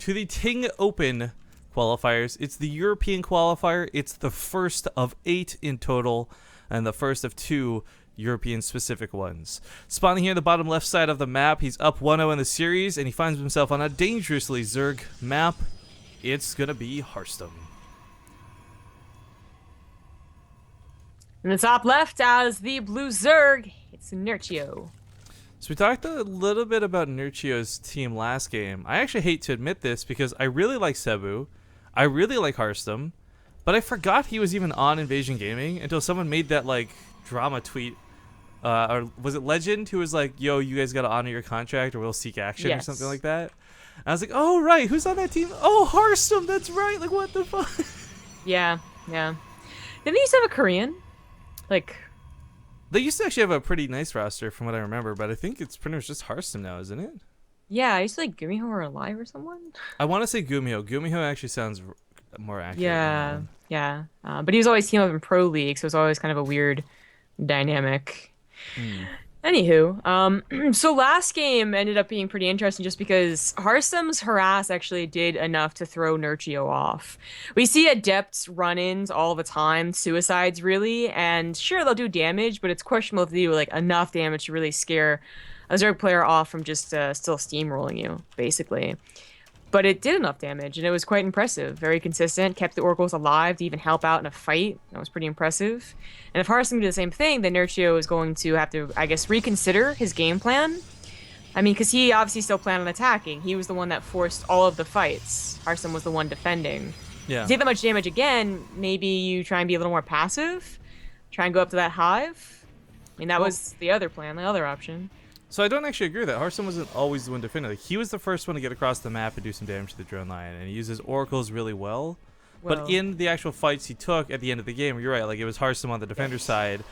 to the TING Open qualifiers. It's the European qualifier. It's the first of 8 in total, and the first of 2 European-specific ones. Spawning here in the bottom left side of the map, he's up 1-0 in the series, and he finds himself on a dangerously Zerg map. It's gonna be Harstem. In the top left, as the blue Zerg, it's Nerchio. So we talked a little bit about Nerchio's team last game. I actually hate to admit this because I really like Cebu, I really like Harstem, but I forgot he was even on Invasion Gaming until someone made that like drama tweet. Or was it Legend who was like, yo, you guys gotta honor your contract or we'll seek action or something like that? And I was like, oh right, who's on that team? Oh, Harstem, that's right, like what the fuck? Yeah. Didn't they used to have a Korean? Like, they used to actually have a pretty nice roster from what I remember, but I think it's pretty much just Harstem now, isn't it? yeah, I used to like Gumiho or Alive or someone. I want to say Gumiho. Gumiho actually sounds more accurate. Yeah. But he was always team up in Pro League, so it was always kind of a weird dynamic. Anywho, so last game ended up being pretty interesting just because Harstem's harass actually did enough to throw Nerchio off. We see adepts run-ins all the time, suicides really, and sure they'll do damage, but it's questionable if they do like enough damage to really scare a Zerg player off from just still steamrolling you, basically. But it did enough damage, and it was quite impressive. Very consistent, kept the Oracles alive to even help out in a fight. That was pretty impressive. And if Harstem did the same thing, then Nerchio is going to have to, I guess, reconsider his game plan. I mean, because he obviously still planned on attacking. He was the one that forced all of the fights. Harstem was the one defending. Yeah. To take that much damage again, maybe you try and be a little more passive. Try and go up to that hive. I mean, that was the other plan, the other option. So I don't actually agree with that. Harstem wasn't always the one defending. Like, he was the first one to get across the map and do some damage to the drone line, and he uses oracles really well. But in the actual fights he took at the end of the game, you're right, like it was Harstem on the defender side,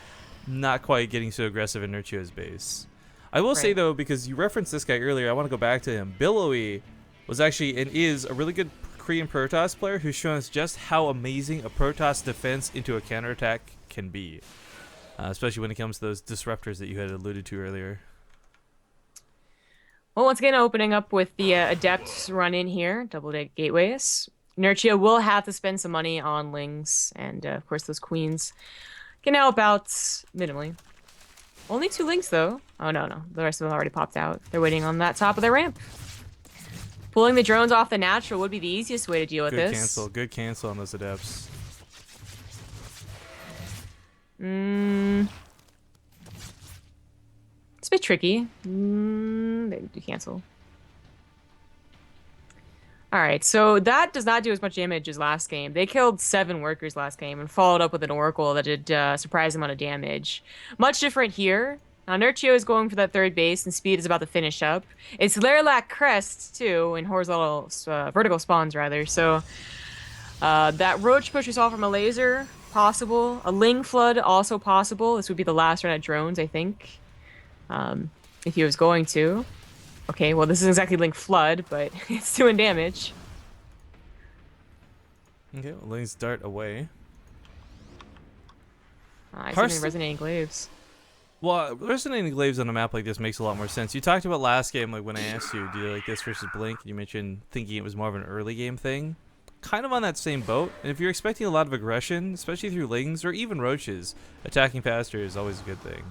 not quite getting so aggressive in Nerchio's base. I will say though, because you referenced this guy earlier, I want to go back to him. Billowy was actually and is a really good Korean Protoss player who's shown us just how amazing a Protoss defense into a counterattack can be. Especially when it comes to those disruptors that you had alluded to earlier. Well, once again, opening up with the Adepts run in here, double gateways. Nerchio will have to spend some money on Lings, and of course those Queens can help out minimally. Only 2 Lings, though. Oh, no. The rest of them already popped out. They're waiting on that top of the ramp. Pulling the drones off the natural would be the easiest way to deal with this. Good cancel on those Adepts. It's a bit tricky. They do cancel. Alright, so that does not do as much damage as last game. They killed 7 workers last game and followed up with an Oracle that did a surprising amount of damage. Much different here. Now, Nerchio is going for that 3rd base, and speed is about to finish up. It's Lairlac Crest, too, in horizontal, vertical spawns, rather. So, that Roach push we saw from a laser, possible. A Ling Flood, also possible. This would be the last run at drones, I think. If he was going to. Okay, well, this isn't exactly Link Flood, but it's doing damage. Okay, well, Ling's dart away. I see Resonating Glaives. Well, Resonating Glaives on a map like this makes a lot more sense. You talked about last game, like when I asked you, do you like this versus Blink? You mentioned thinking it was more of an early game thing. Kind of on that same boat. And if you're expecting a lot of aggression, especially through Lings or even Roaches, attacking faster is always a good thing.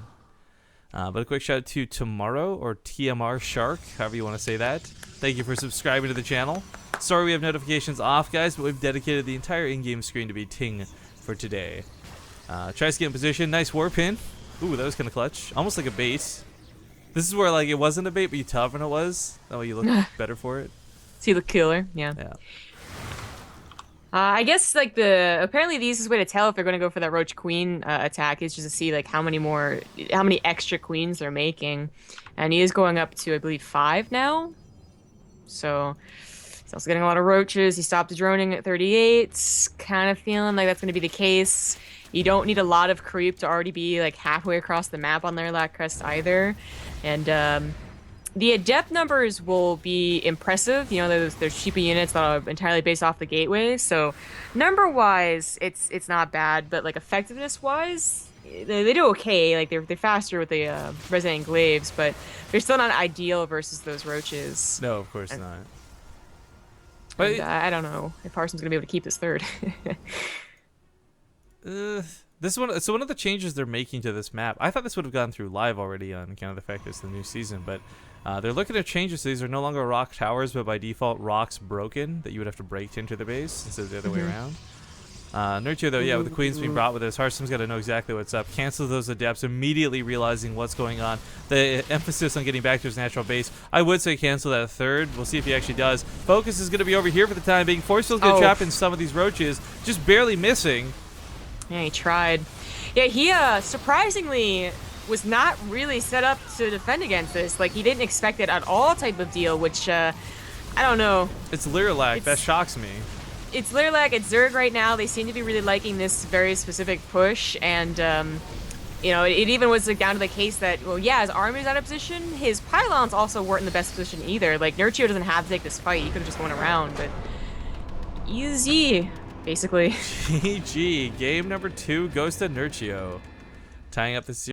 But a quick shout out to Tomorrow, or TMR Shark, however you want to say that. Thank you for subscribing to the channel. Sorry we have notifications off, guys, but we've dedicated the entire in-game screen to be Ting for today. Tries to get in position. Nice warp in. Ooh, that was kind of clutch. Almost like a bait. This is where like it wasn't a bait, but you tell when it was. That way you look better for it. See the killer, yeah. I guess like apparently the easiest way to tell if they're going to go for that Roach Queen attack is just to see like how many extra queens they're making, and he is going up to I believe 5 now. So he's also getting a lot of roaches. He stopped droning at 38. Kind of feeling like that's going to be the case. You don't need a lot of creep to already be like halfway across the map on their Lac Crest either, and the Adept numbers will be impressive. You know, there's cheaper units that are entirely based off the gateway. So, number-wise, it's not bad. But, like, effectiveness-wise, they do okay. Like, they're faster with the Resonating Glaives. But they're still not ideal versus those Roaches. No, of course not. But And I don't know if Harstem's gonna be able to keep this third. this one, so one of the changes they're making to this map, I thought this would have gone through live already on account of the fact it's the new season, but they're looking at changes. So these are no longer rock towers, but by default rocks broken that you would have to break to enter the base instead of the other way around. Nerchio, though, yeah, with the queens being brought with us, Harstem's got to know exactly what's up. Cancels those adepts, immediately realizing what's going on. The emphasis on getting back to his natural base. I would say cancel that third. We'll see if he actually does. Focus is going to be over here for the time being. Forcefield's going to trap in some of these roaches, just barely missing. Yeah, he tried. Yeah, he surprisingly was not really set up to defend against this. Like, he didn't expect it at all type of deal, which, I don't know. It's Lyralac. That shocks me. It's Lyralac, it's Zerg right now. They seem to be really liking this very specific push, and, you know, it even was like, down to the case that, well, yeah, his army's out of position. His pylons also weren't in the best position either. Like, Nerchio doesn't have to take this fight. He could have just went around, but easy, basically. GG. Game number 2 goes to Nerchio, tying up the series.